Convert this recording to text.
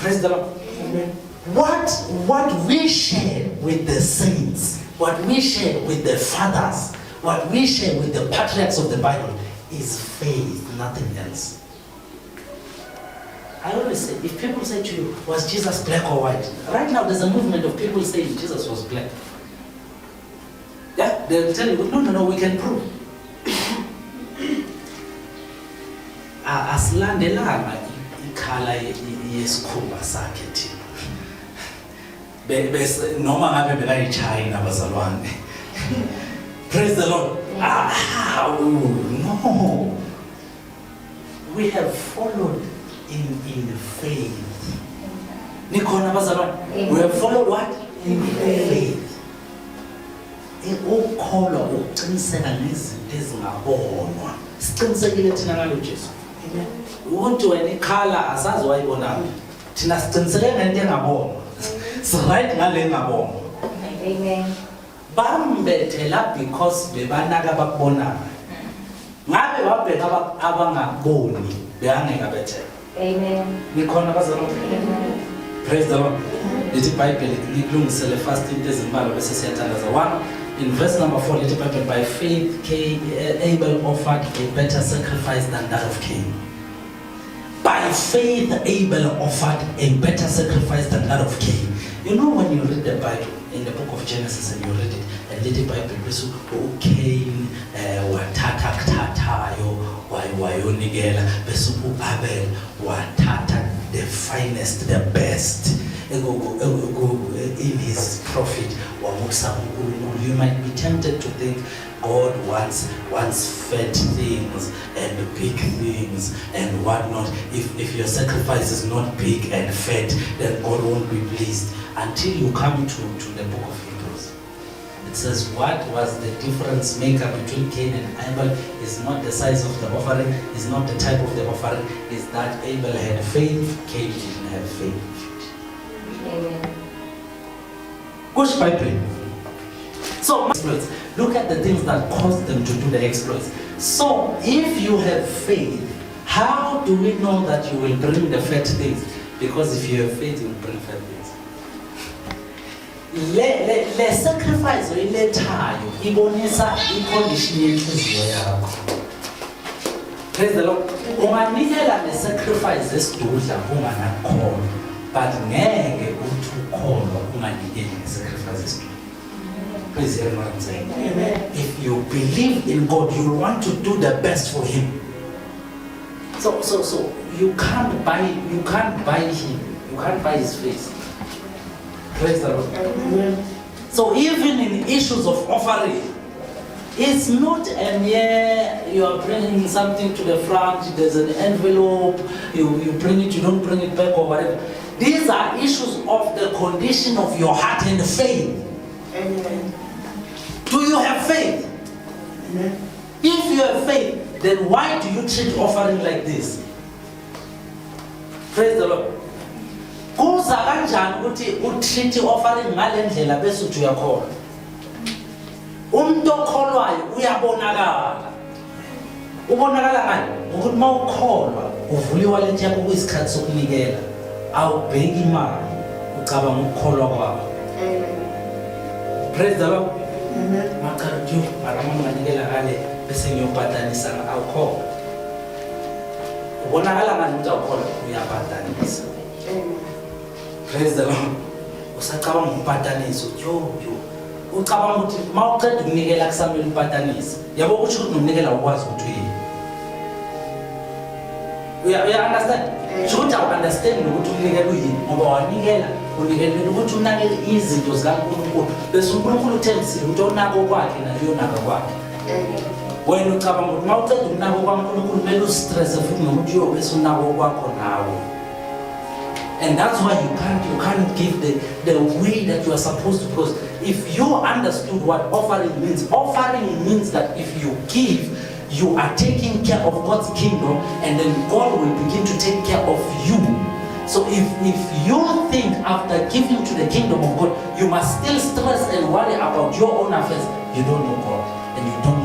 Praise the Lord. Amen. What we share with the saints, what we share with the fathers, what we share with the patriarchs of the Bible is faith, nothing else. I always say, if people say to you, was Jesus black or white? Right now there's a movement of people saying Jesus was black. Yeah, they'll tell you, no, we can prove. Asilandelanga ikhala yesikhumba sakhe thina. Noma ngabe bekayichina abazalwane. Praise the Lord. No. We have followed in faith. Nikhona abazalwane. We have followed what? In faith. Ukholwa ukuqiniseka ngezinto ezingabonwa. Siqinisekile thina ngalo Jesu. Amen. Umuntu wena ikhala asazi wayibona. Thina siqiniseke ngento engabonwa. Right ngale engabonwa. Amen. Bambethela because bebanaka bakubona. Ngabe wabheka abangaboni beyangeka bethela. Amen. Nikhona abazalwane. Amen. Praise the Lord. Lithi iBhayibheli likulungisele first into ezimbalwa bese siyathandaza. 1 in verse number 4 lithi iBhayibheli, by faith Abel offered a better sacrifice than that of Cain. By faith Abel offered a better sacrifice than that of Cain. You know, when you read the Bible in the book of Genesis and you read it, and lithi iBhayibheli bese Cain wathatha kuthathayo wayonikela bese uAbel wathatha the finest, the best in his profit. You might be tempted to think God wants fat things and big things and whatnot. If your sacrifice is not big and fat, then God won't be pleased until you come to the book of Hebrews. It says, what was the difference maker between Cain and Abel is not the size of the offering, is not the type of the offering, is that Abel had faith, Cain didn't have faith. Amen. Push Bible. So look at the things that caused them to do the exploits. So if you have faith, how do we know that you will bring the fat things? Because if you have faith, you will bring fat things. Le sacrifice ilethayo ibonisa icondition yenhliziyo yakho. Praise the Lord. Unganikela le sacrifice esidudla unganakholwa, but ngeke uthi ukholwa unganikeli le sacrifice esidudla. Please hear what I'm saying. Amen. If you believe in God, you want to do the best for Him. So you can't buy Him. You can't buy His face. Praise the Lord. Amen. So even in issues of offering, it's not a mere you are bringing something to the front, there's an envelope, you bring it, you don't bring it back or whatever. These are issues of the condition of your heart and faith. Amen. Do you have faith? Amen. If you have faith, then why do you treat offering like this? Praise the Lord. Kuza kanjani ukuthi utreat offering ngale ndlela bese uthi uyakholwa? Umuntu okholwayo uyabonakala. Ubonakala ngani? Ukuthi mawukholwa uvula iwallet yakho kuyisikhathi sokunikela. Awubheki imali, ucabanga ukukholwa kwakho. Amen. Praise the Lord. Amen. Makhala nje marama nganikela ngale bese ngiyobhatanisa awukholwa. Ubonakala ngani ukuthi awukholwa uyabhatanisa. Amen. Praise the Lord. Usacabanga ukubhatanisa yo. Ucabanga ukuthi mawuqeda ukunikela kusamele ubhatanisa. Yabo uthi ukunikela ukwazi ukuthi yini. You understand? Should you understand ukuthi unikela uyini ngoba wanikela unikela ukuthi unake izinto zikaNkulunkulu bese uNkulunkulu uthembisile ukuthi onako kwakhe nayo naka kwakhe. Wena ucabanga ukuthi mawuqeda ukunako kwaNkulunkulu kumele ustress futhi nokuthi bese unako kwakho nawe. And that's why you can't give the way that you are supposed to. Because if you understood what offering means that if you give, you are taking care of God's kingdom, and then God will begin to take care of you. So if you think after giving to the kingdom of God, you must still stress and worry about your own affairs, you don't know God and you don't